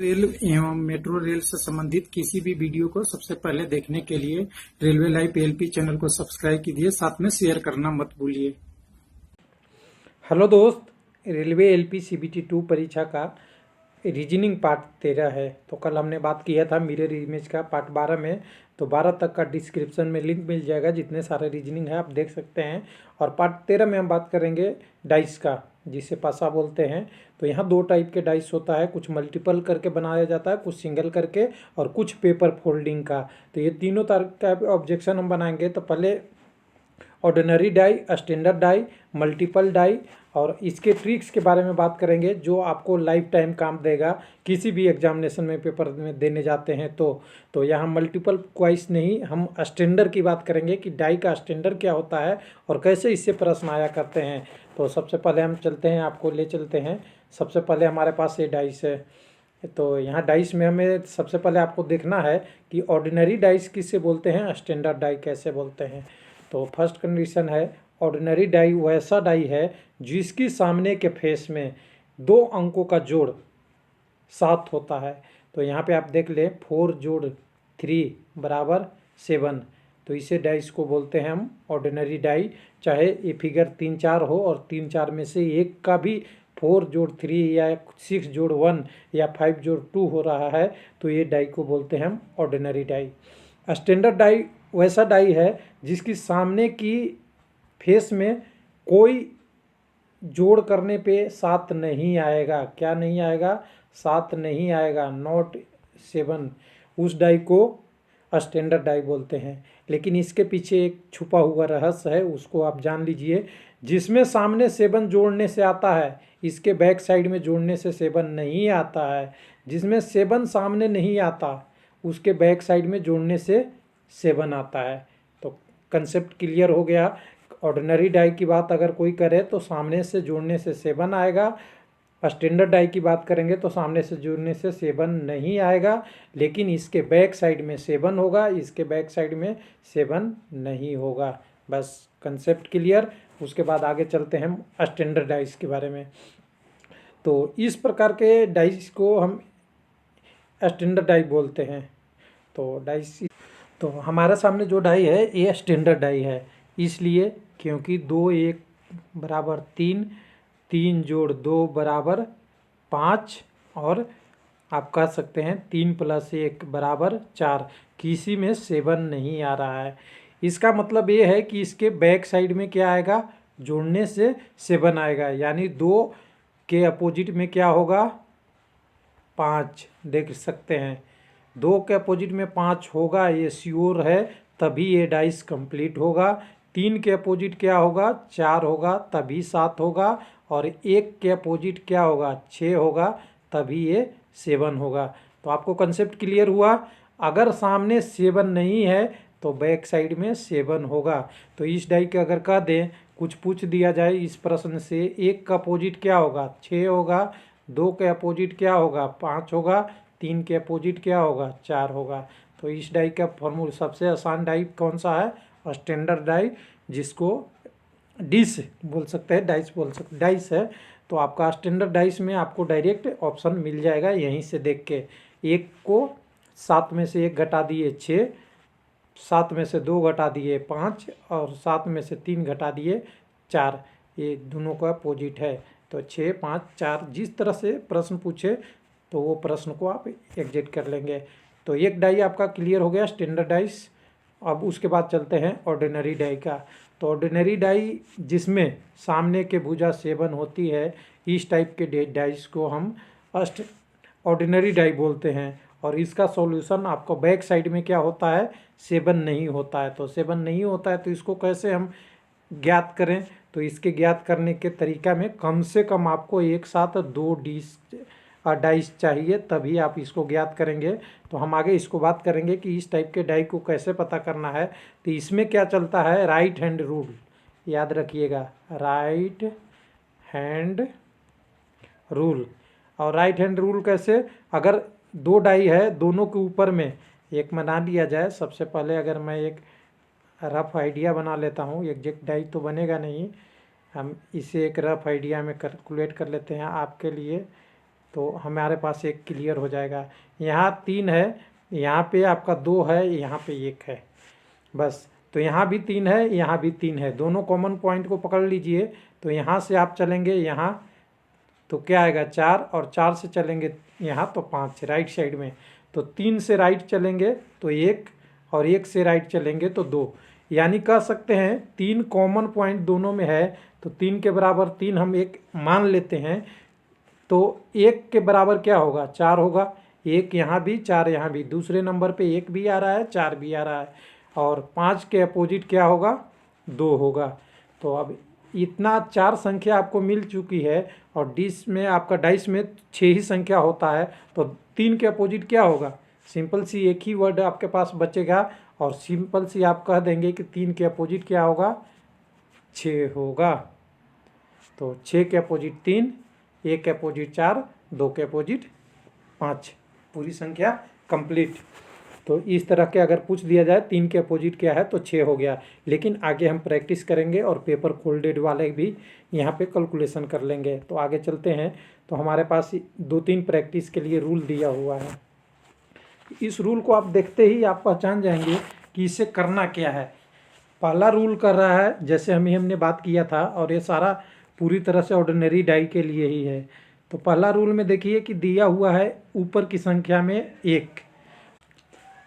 Rail एवं metro rail से संबंधित किसी भी वीडियो को सबसे पहले देखने के लिए रेलवे लाइव एलपी चैनल को सब्सक्राइब कीजिए, साथ में शेयर करना मत भूलिए। हेलो दोस्त, रेलवे एलपी सीबीटी 2 परीक्षा का रीजनिंग पार्ट 13 है। तो कल हमने बात किया था मिरर इमेज का पार्ट 12 में। तो 12 तक का डिस्क्रिप्शन में लिंक मिल जाएगा, जितने सारे रीजनिंग है आप देख सकते हैं। और पार्ट 13 में हम बात करेंगे डाइस का, जिसे पासा बोलते हैं। तो यहाँ दो टाइप के डाइस होता है, कुछ मल्टीपल करके बनाया जाता है, कुछ सिंगल करके, और कुछ पेपर फोल्डिंग का। तो ये तीनों तरह का ऑब्जेक्शन हम बनाएंगे। तो पहले ordinary die, standard die, multiple die, और इसके ट्रिक्स के बारे में बात करेंगे, जो आपको लाइफ टाइम काम देगा किसी भी एग्जामिनेशन में पेपर में देने जाते हैं। तो यहाँ मल्टीपल क्वाइस नहीं, हम स्टैंडर्ड की बात करेंगे कि डाई का स्टैंडर्ड क्या होता है और कैसे इससे प्रश्न आया करते हैं। तो सबसे पहले हम चलते हैं, आपको ले चलते हैं। सबसे पहले हमारे पास ये डाइस है। तो यहाँ डाइस में हमें सबसे पहले आपको देखना है कि ऑर्डिनरी डाइस किससे बोलते हैं, स्टैंडर्ड डाई कैसे बोलते हैं। तो फर्स्ट कंडीशन है, ऑर्डिनरी डाई वैसा डाई है जिसकी सामने के फेस में दो अंकों का जोड़ 7 होता है। तो यहाँ पे आप देख लें, 4 जोड़ 3 बराबर 7। तो इसे डाइस को बोलते हैं हम ऑर्डिनरी डाई। चाहे ये फिगर 3-4 हो और 3-4 में से एक का भी 4 जोड़ 3 या 6 जोड़ 1 या 5 जोड़ 2 हो रहा है, तो ये डाई को बोलते हैं हम ऑर्डिनरी डाई। स्टैंडर्ड डाई वैसा डाई है जिसकी सामने की फेस में कोई जोड़ करने पे 7 नहीं आएगा। क्या नहीं आएगा? 7 नहीं आएगा, नॉट 7। उस डाई को स्टैंडर्ड डाई बोलते हैं। लेकिन इसके पीछे एक छुपा हुआ रहस्य है, उसको आप जान लीजिए। जिसमें सामने 7 जोड़ने से आता है, इसके बैक साइड में जोड़ने से 7 नहीं आता है। जिसमें 7 सामने नहीं आता, उसके बैक साइड में जोड़ने से 7 आता है। तो कंसेप्ट क्लियर हो गया। ऑर्डिनरी डाई की बात अगर कोई करे तो सामने से जोड़ने से 7 आएगा। स्टैंडर्ड डाई की बात करेंगे तो सामने से जोड़ने से 7 नहीं आएगा, लेकिन इसके बैक साइड में 7 होगा, इसके बैक साइड में 7 नहीं होगा। बस कंसेप्ट क्लियर। उसके बाद आगे चलते हैं हम स्टैंडर्ड डाइस के बारे में। तो इस प्रकार के डाइस को हम स्टैंडर्ड डाई बोलते हैं। तो डाइस, तो हमारे सामने जो डाई है ये स्टैंडर्ड डाई है, इसलिए क्योंकि 2 1 बराबर 3, 3 जोड़ 2 बराबर 5, और आप कह सकते हैं 3 + 1 बराबर 4। किसी में 7 नहीं आ रहा है। इसका मतलब ये है कि इसके बैक साइड में क्या आएगा, जोड़ने से 7 आएगा। यानी 2 के अपोजिट में क्या होगा, 5। देख सकते हैं 2 के अपोजिट में 5 होगा, ये श्योर है, तभी ये डाइस कंप्लीट होगा। 3 के अपोजिट क्या होगा, 4 होगा, तभी 7 होगा। और 1 के अपोजिट क्या होगा, 6 होगा, तभी ये 7 होगा। तो आपको कंसेप्ट क्लियर हुआ। अगर सामने 7 नहीं है तो बैक साइड में 7 होगा। तो इस डाई के अगर कह दें, कुछ पूछ दिया जाए इस प्रश्न से, 1 का अपोजिट क्या होगा, 6 होगा, 2 के अपोजिट क्या होगा, 5 होगा, 3 के अपोजिट क्या होगा, 4 होगा। तो इस डाई का फॉर्मूला, सबसे आसान डाई कौन सा है, स्टैंडर्ड डाई, जिसको डिस बोल सकते हैं, डाइस बोल सकते, डाइस है। तो आपका स्टैंडर्ड डाइस में आपको डायरेक्ट ऑप्शन मिल जाएगा यहीं से देख के। 1 को 7 में से 1 घटा दिए 6, 7 में से 2 घटा दिए 5, और 7 में से 3 घटा दिए 4। ये दोनों का अपोजिट है। तो 6 5 4, जिस तरह से प्रश्न पूछे तो वो प्रश्न को आप एग्जिट कर लेंगे। तो एक डाई आपका क्लियर हो गया, स्टैंडर्ड डाइस। अब उसके बाद चलते हैं ऑर्डिनरी डाई का। तो ऑर्डिनरी डाई जिसमें सामने के भुजा 7 होती है, इस टाइप के डाइस को हम ऑर्डिनरी डाई बोलते हैं। और इसका सॉल्यूशन आपको बैक साइड में क्या होता है, 7 नहीं होता है। तो 7 नहीं होता है तो इसको कैसे हम ज्ञात करें। तो इसके ज्ञात करने के तरीका में कम से कम आपको एक साथ 2 डाइस चाहिए, तभी आप इसको ज्ञात करेंगे। तो हम आगे इसको बात करेंगे कि इस टाइप के डाई को कैसे पता करना है। तो इसमें क्या चलता है, राइट हैंड रूल, याद रखिएगा, राइट हैंड रूल। और राइट हैंड रूल कैसे, अगर 2 डाई है, दोनों के ऊपर में एक बना लिया जाए। सबसे पहले अगर मैं एक रफ आइडिया बना लेता हूँ, एग्जैक्ट डाई तो बनेगा नहीं, हम इसे एक रफ आइडिया में कैलकुलेट कर लेते हैं आपके लिए। तो हमारे पास एक क्लियर हो जाएगा। यहाँ 3 है, यहाँ पे आपका 2 है, यहाँ पे 1 है, बस। तो यहाँ भी 3 है, यहाँ भी 3 है, दोनों कॉमन पॉइंट को पकड़ लीजिए। तो यहाँ से आप चलेंगे यहाँ तो क्या आएगा 4, और 4 से चलेंगे यहाँ तो 5 राइट साइड में। तो 3 से राइट चलेंगे तो 1, और 1 से राइट चलेंगे तो 2। यानी कह सकते हैं 3 कॉमन पॉइंट दोनों में है, तो 3 के बराबर 3 हम एक मान लेते हैं। तो 1 के बराबर क्या होगा 4 होगा, 1 यहाँ भी 4 यहाँ भी, दूसरे नंबर पे 1 भी आ रहा है 4 भी आ रहा है, और 5 के अपोजिट क्या होगा 2 होगा। तो अब इतना 4 संख्या आपको मिल चुकी है, और डिस में आपका डाइस में 6 ही संख्या होता है, तो 3 के अपोजिट क्या होगा, सिंपल सी एक ही वर्ड आपके पास बचेगा, और सिंपल सी आप कह देंगे कि 3 के अपोजिट क्या होगा 6 होगा। तो 6 के अपोजिट 3, 1 के अपोजिट 4, 2 के अपोजिट 5, पूरी संख्या कंप्लीट। तो इस तरह के अगर पूछ दिया जाए 3 के अपोजिट क्या है तो 6 हो गया। लेकिन आगे हम प्रैक्टिस करेंगे और पेपर फोल्डेड वाले भी यहाँ पे कैलकुलेशन कर लेंगे। तो आगे चलते हैं। तो हमारे पास 2-3 प्रैक्टिस के लिए रूल दिया हुआ है। इस रूल को आप देखते ही आप पहचान जाएंगे कि इसे करना क्या है। पहला रूल कर रहा है, जैसे हमने बात किया था, और ये सारा पूरी तरह से ऑर्डिनरी डाई के लिए ही है। तो पहला रूल में देखिए कि दिया हुआ है ऊपर की संख्या में 1।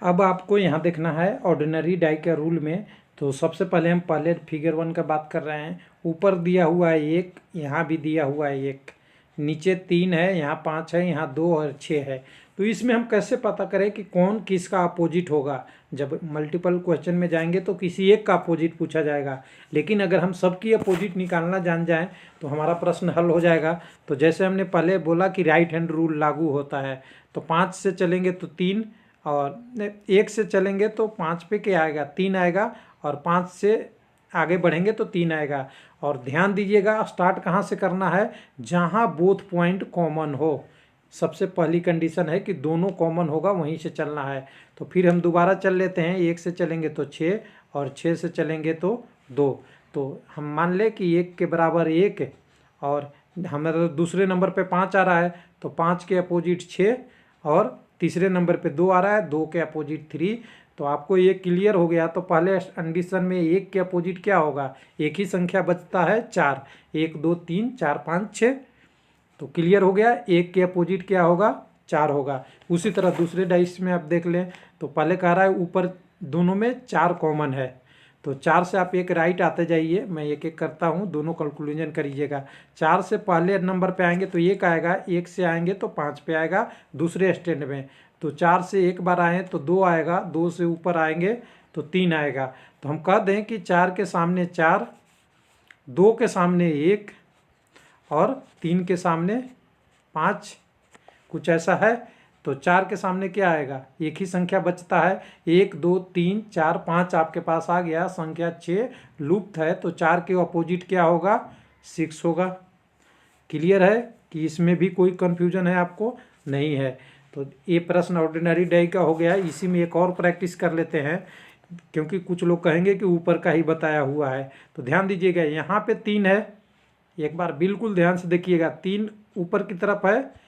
अब आपको यहाँ देखना है ऑर्डिनरी डाई के रूल में। तो सबसे पहले हम फिगर 1 का बात कर रहे हैं। ऊपर दिया हुआ है 1, यहाँ भी दिया हुआ है 1, नीचे 3 है, यहाँ 5 है, यहाँ 2 और 6 है। तो इसमें हम कैसे पता करें कि कौन किसका अपोजिट होगा। जब मल्टीपल क्वेश्चन में जाएंगे तो किसी एक का अपोजिट पूछा जाएगा, लेकिन अगर हम सबकी अपोजिट निकालना जान जाएं तो हमारा प्रश्न हल हो जाएगा। तो जैसे हमने पहले बोला कि राइट हैंड रूल लागू होता है, तो 5 से चलेंगे तो 3, और 1 से चलेंगे तो 5 पे क्या आएगा 3 आएगा, और 5 से आगे बढ़ेंगे तो 3 आएगा। और ध्यान दीजिएगा स्टार्ट कहाँ से करना है, जहाँ बोथ पॉइंट कॉमन हो। सबसे पहली कंडीशन है कि दोनों कॉमन होगा, वहीं से चलना है। तो फिर हम दोबारा चल लेते हैं। 1 से चलेंगे तो 6, और 6 से चलेंगे तो 2। तो हम मान ले कि 1 के बराबर 1, और हमारे दूसरे नंबर पे 5 आ रहा है, तो 5 के अपोजिट 6, और तीसरे नंबर पे 2 आ रहा है, 2 के अपोजिट 3। तो आपको ये क्लियर हो गया। तो पहले कंडीशन में 1 के अपोजिट क्या होगा, एक ही संख्या बचता है 4, 1 2 3 4 5 6। तो क्लियर हो गया, 1 के अपोजिट क्या होगा 4 होगा। उसी तरह दूसरे डाइस में आप देख लें। तो पहले कह रहा है ऊपर दोनों में 4 कॉमन है, तो 4 से आप एक राइट आते जाइए, मैं एक एक करता हूँ, दोनों कैलकुलेशन करिएगा। 4 से पहले नंबर पे आएंगे तो 1 आएगा, 1 से आएंगे तो 5 पे आएगा दूसरे स्टैंड में। तो 4 से एक बार आए तो 2 आएगा, 2 से ऊपर आएंगे तो 3 आएगा। तो हम कह दें कि 4 के सामने 4, 2 के सामने 1, और 3 के सामने 5, कुछ ऐसा है। तो 4 के सामने क्या आएगा, एक ही संख्या बचता है, 1 2 3 4 5 आपके पास आ गया, संख्या 6 लुप्त है। तो 4 के अपोजिट क्या होगा 6 होगा। क्लियर है कि इसमें भी कोई कन्फ्यूजन है आपको, नहीं है। तो ये प्रश्न ऑर्डिनरी डाई का हो गया। इसी में एक और प्रैक्टिस कर लेते हैं, क्योंकि कुछ लोग कहेंगे कि ऊपर का ही बताया हुआ है। तो ध्यान दीजिएगा, यहाँ पे 3 है, एक बार बिल्कुल ध्यान से देखिएगा, 3 ऊपर की तरफ है,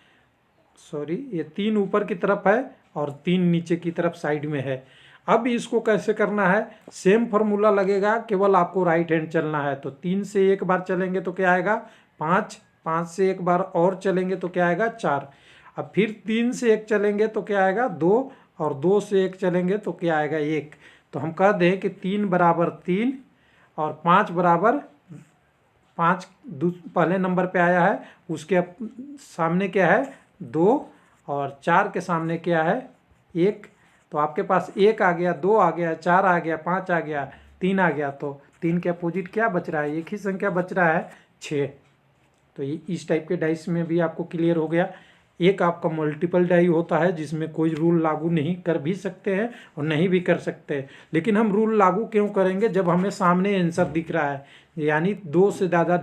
सॉरी ये 3 ऊपर की तरफ है और 3 नीचे की तरफ साइड में है। अब इसको कैसे करना है, सेम फार्मूला लगेगा, केवल आपको राइट हैंड चलना है। तो 3 से एक बार चलेंगे तो क्या आएगा 5, 5 से एक बार और चलेंगे तो क्या आएगा 4। अब फिर 3 से एक चलेंगे तो क्या आएगा 2, और 2 से एक चलेंगे तो क्या आएगा 1। तो हम कह दें कि 3 बराबर 3 और 5 बराबर 5 पहले नंबर पे आया है, उसके सामने क्या है 2, और 4 के सामने क्या है 1। तो आपके पास 1 आ गया, 2 आ गया, 4 आ गया, 5 आ गया, 3 आ गया। तो 3 के अपोजिट क्या बच रहा है, एक ही संख्या बच रहा है 6। तो ये इस टाइप के डाइस में भी आपको क्लियर हो गया। एक आपका मल्टीपल डाई होता है जिसमें कोई रूल लागू नहीं कर भी सकते हैं और नहीं भी कर सकते, लेकिन हम रूल लागू क्यों करेंगे, जब हमें सामने आंसर दिख रहा है, यानी 2 से ज़्यादा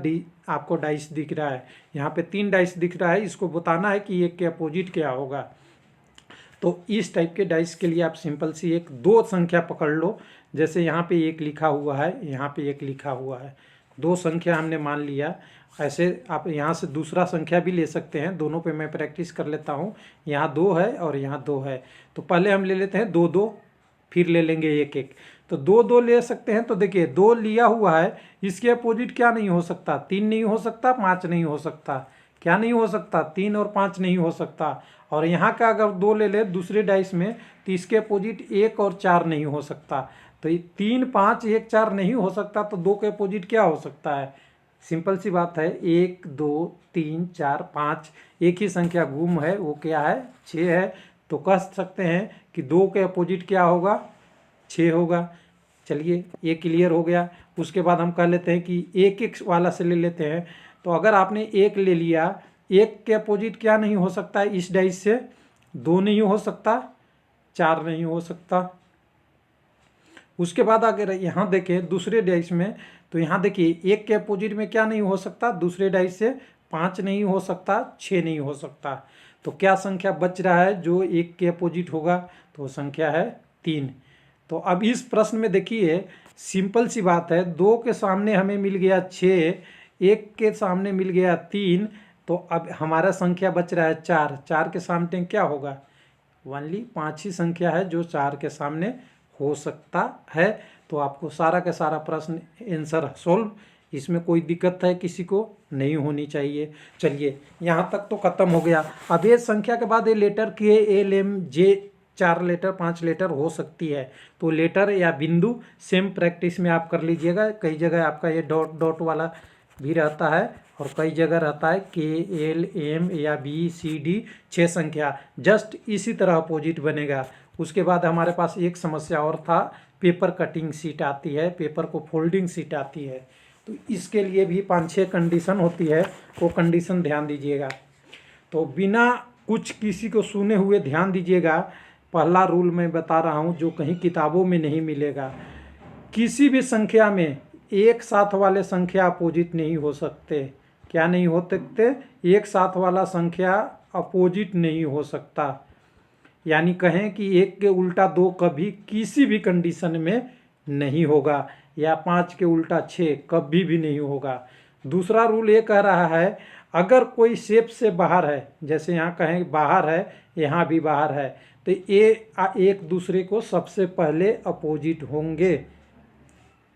आपको डाइस दिख रहा है। यहाँ पे 3 डाइस दिख रहा है, इसको बताना है कि एक के अपोजिट क्या होगा। तो इस टाइप के डाइस के लिए आप सिंपल सी 1 2 संख्या पकड़ लो। जैसे यहाँ पे 1 लिखा हुआ है, यहाँ पे 1 लिखा हुआ है, दो संख्या हमने मान लिया। ऐसे आप यहाँ से दूसरा संख्या भी ले सकते हैं, दोनों पे मैं प्रैक्टिस कर लेता हूँ। यहाँ 2 है और यहाँ 2 है, तो पहले हम ले लेते हैं 2 2, फिर ले लेंगे 1 1। तो 2 2 ले सकते हैं। तो देखिए 2 लिया हुआ है, इसके अपोजिट क्या नहीं हो सकता? 3 नहीं हो सकता, 5 नहीं हो सकता। क्या नहीं हो सकता? 3 और 5 नहीं हो सकता। और यहाँ का अगर 2 ले ले दूसरे डाइस में, तो इसके अपोजिट 1 और 4 नहीं हो सकता। तो ये 3 5 1 4 नहीं हो सकता, तो 2 के अपोजिट क्या हो सकता है? सिंपल सी बात है, 1 2 3 4 5, एक ही संख्या गुम है, वो क्या है? 6 है। तो कह सकते हैं कि 2 के अपोजिट क्या होगा? 6 होगा। चलिए ये क्लियर हो गया। उसके बाद हम कह लेते हैं कि 1 1 वाला से ले लेते हैं। तो अगर आपने 1 ले लिया, 1 के अपोजिट क्या नहीं हो सकता है? इस डाइस से 2 नहीं हो सकता, 4 नहीं हो सकता। उसके बाद अगर यहाँ देखें दूसरे डाइस में, तो यहाँ देखिए 1 के अपोजिट में क्या नहीं हो सकता? दूसरे डाइस से 5 नहीं हो सकता, 6 नहीं हो सकता। तो क्या संख्या बच रहा है जो 1 के अपोजिट होगा? तो संख्या है 3। तो अब इस प्रश्न में देखिए सिंपल सी बात है, 2 के सामने हमें मिल गया 6, 1 के सामने मिल गया 3, तो अब हमारा संख्या बच रहा है 4। 4 के सामने क्या होगा? ओनली 5 ही संख्या है जो 4 के सामने हो सकता है। तो आपको सारा का सारा प्रश्न आंसर सोल्व, इसमें कोई दिक्कत है किसी को नहीं होनी चाहिए। चलिए यहाँ तक तो खत्म हो गया। अब ये संख्या के बाद ये लेटर के L M J 4 letter 5 letter हो सकती है, तो लेटर या बिंदु सेम प्रैक्टिस में आप कर लीजिएगा। कई जगह आपका ये डॉट डॉट वाला भी रहता है और कई जगह रहता है के एल एम या बी सी डी 6 संख्या, जस्ट इसी तरह अपोजिट बनेगा। उसके बाद हमारे पास एक समस्या और था, पेपर कटिंग सीट आती है, पेपर को फोल्डिंग सीट आती है। तो इसके लिए भी 5-6 कंडीशन होती है, वो कंडीशन ध्यान दीजिएगा। तो बिना कुछ किसी को सुने हुए ध्यान दीजिएगा। पहला रूल मैं बता रहा हूँ जो कहीं किताबों में नहीं मिलेगा। किसी भी संख्या में एक साथ वाले संख्या अपोजिट नहीं हो सकते। क्या नहीं हो सकते? एक साथ वाला संख्या अपोजिट नहीं हो सकता। यानी कहें कि 1 के उल्टा 2 कभी किसी भी कंडीशन में नहीं होगा, या 5 के उल्टा 6 कभी भी नहीं होगा। दूसरा रूल ये कह रहा है, अगर कोई शेप से बाहर है, जैसे यहाँ कहें बाहर है, यहाँ भी बाहर है, तो ये एक दूसरे को सबसे पहले अपोजिट होंगे।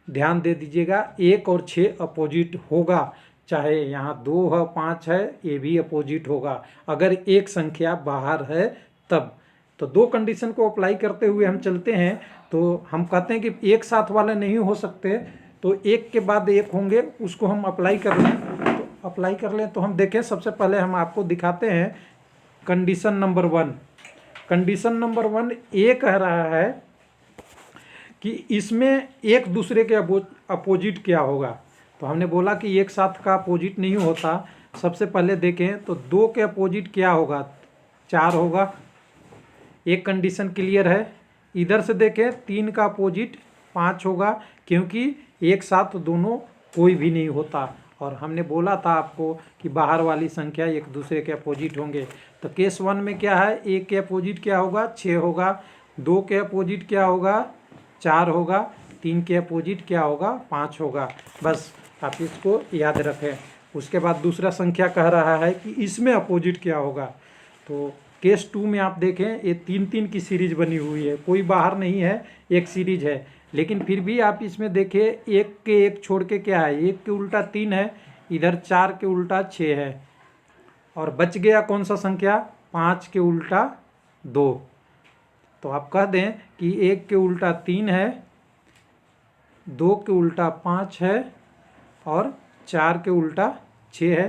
ध्यान दे दीजिएगा, 1 और 6 अपोजिट होगा। चाहे यहाँ 2 है 5 है, ये भी अपोजिट होगा अगर एक संख्या बाहर है तब। तो 2 कंडीशन को अप्लाई करते हुए हम चलते हैं। तो हम कहते हैं कि एक साथ वाले नहीं हो सकते, तो 1 के बाद 1 होंगे, उसको हम अप्लाई कर लें। तो अप्लाई कर लें तो हम देखें, सबसे पहले हम आपको दिखाते हैं कंडीशन नंबर 1। कंडीशन नंबर 1 ये कह रहा है कि इसमें एक दूसरे के अपोजिट क्या होगा। तो हमने बोला कि एक साथ का अपोजिट नहीं होता। सबसे पहले देखें तो 2 के अपोजिट क्या होगा? 4 होगा। एक कंडीशन क्लियर है। इधर से देखें 3 का अपोजिट 5 होगा, क्योंकि एक साथ दोनों कोई भी नहीं होता। और हमने बोला था आपको कि बाहर वाली संख्या एक दूसरे के अपोजिट होंगे। तो केस 1 में क्या है? 1 के अपोजिट क्या होगा? 6 होगा। 2 के अपोजिट क्या होगा? 4 होगा। 3 के अपोजिट क्या होगा? 5 होगा। बस आप इसको याद रखें। उसके बाद दूसरा संख्या कह रहा है कि इसमें अपोजिट क्या होगा। तो केस 2 में आप देखें, ये 3-3 की सीरीज बनी हुई है, कोई बाहर नहीं है, एक सीरीज है। लेकिन फिर भी आप इसमें देखें, 1 के 1 छोड़ के क्या है? 1 के उल्टा 3 है, इधर 4 के उल्टा 6 है, और बच गया कौन सा संख्या? 5 के उल्टा 2। तो आप कह दें कि 1 के उल्टा 3 है, 2 के उल्टा 5 है, और 4 के उल्टा 6 है।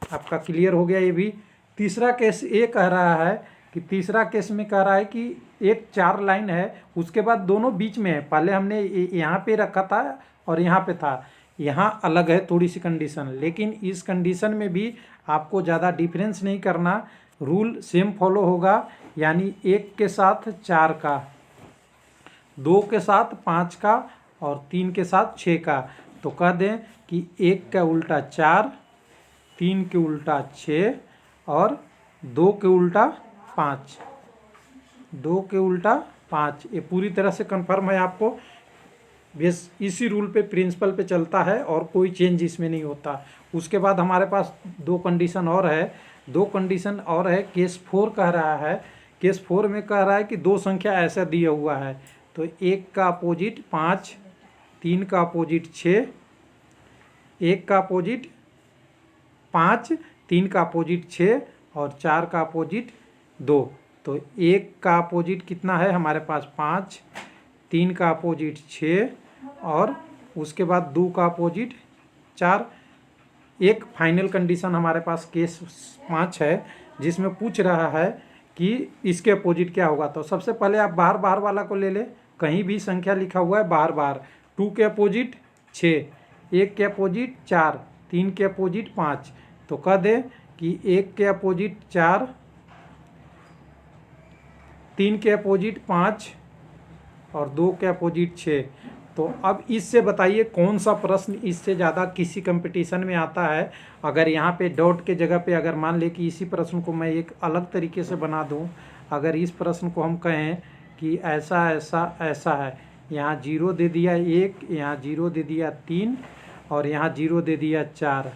आपका क्लियर हो गया ये भी। तीसरा केस ये कह रहा है कि तीसरा केस में कह रहा है कि एक 4 लाइन है, उसके बाद दोनों बीच में है। पहले हमने यहाँ पे रखा था और यहाँ पे था, यहाँ अलग है थोड़ी सी कंडीशन। लेकिन इस कंडीशन में भी आपको ज़्यादा डिफरेंस नहीं करना, रूल सेम फॉलो होगा। यानी 1 के साथ 4 का, 2 के साथ 5 का, और 3 के साथ 6 का। तो कह दें कि 1 का उल्टा 4, 3 के उल्टा 6, और 2 के उल्टा 5। 2 के उल्टा 5, ये पूरी तरह से कंफर्म है आपको। बेस इसी रूल पे प्रिंसिपल पे चलता है और कोई चेंज इसमें नहीं होता। उसके बाद हमारे पास दो कंडीशन और है। केस 4 कह रहा है, केस 4 में कह रहा है कि दो संख्या ऐसा दिया हुआ है, तो 1 का अपोजिट 5, 3 का अपोजिट 6, 1 का अपोजिट 5, 3 का अपोजिट 6 और 4 का अपोजिट 2। तो 1 का अपोजिट कितना है हमारे पास 5, 3 का अपोजिट 6 और उसके बाद 2 का अपोजिट 4। एक फाइनल कंडीशन हमारे पास केस 5 है जिसमें पूछ रहा है कि इसके अपोजिट क्या होगा। तो सबसे पहले आप बाहर बाहर वाला को ले ले, कहीं भी संख्या लिखा हुआ है बाहर बाहर। 2 के अपोजिट 6, 1 के अपोजिट 4, 3 के अपोजिट 5। तो कह दे कि 1 के अपोजिट 4, 3 के अपोजिट 5 और 2 के अपोजिट 6। तो अब इससे बताइए कौन सा प्रश्न इससे ज़्यादा किसी कंपटीशन में आता है। अगर यहाँ पे डॉट के जगह पे अगर मान ले कि इसी प्रश्न को मैं एक अलग तरीके से बना दूँ, अगर इस प्रश्न को हम कहें कि ऐसा ऐसा ऐसा है, यहाँ 0 दे दिया 1, यहाँ 0 दे दिया 3 और यहाँ 0 दे दिया 4,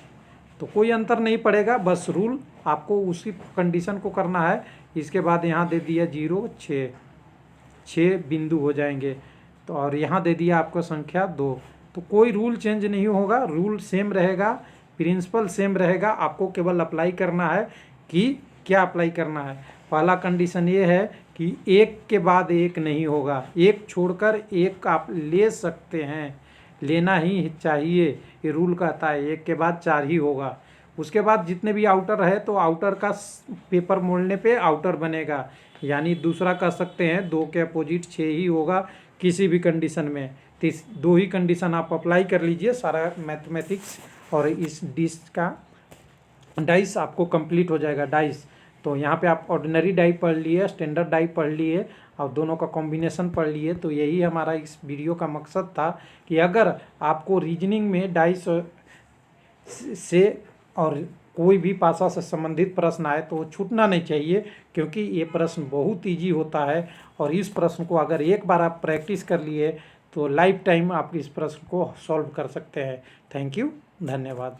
तो कोई अंतर नहीं पड़ेगा, बस रूल आपको उसी कंडीशन को करना है। इसके बाद यहाँ दे दिया 0, 6 बिंदु हो जाएंगे। तो और यहाँ दे दिया आपको संख्या 2। तो कोई रूल चेंज नहीं होगा, रूल सेम रहेगा, प्रिंसिपल सेम रहेगा। आपको केवल अप्लाई करना है कि क्या अप्लाई करना है। पहला कंडीशन ये है कि 1 के बाद 1 नहीं होगा, 1 छोड़कर 1 आप ले सकते हैं, लेना ही चाहिए, ये रूल कहता है। 1 के बाद 4 ही होगा। उसके बाद जितने भी आउटर है तो आउटर का पेपर मोड़ने पे आउटर बनेगा, यानी दूसरा कह सकते हैं 2 के अपोजिट 6 ही होगा किसी भी कंडीशन में। तो इस 2 ही कंडीशन आप अप्लाई कर लीजिए, सारा मैथमेटिक्स और इस डिस का डाइस आपको कंप्लीट हो जाएगा। डाइस तो यहाँ पे आप ऑर्डिनरी डाई पढ़ लिए, स्टैंडर्ड डाई पढ़ लिए और दोनों का कॉम्बिनेशन पढ़ लिए। तो यही हमारा इस वीडियो का मकसद था कि अगर आपको रीजनिंग में डाइस से और कोई भी भाषा से संबंधित प्रश्न आए तो छूटना नहीं चाहिए, क्योंकि ये प्रश्न बहुत ईजी होता है और इस प्रश्न को अगर एक बार आप प्रैक्टिस कर लिए तो लाइफ टाइम आप इस प्रश्न को सॉल्व कर सकते हैं। थैंक यू, धन्यवाद।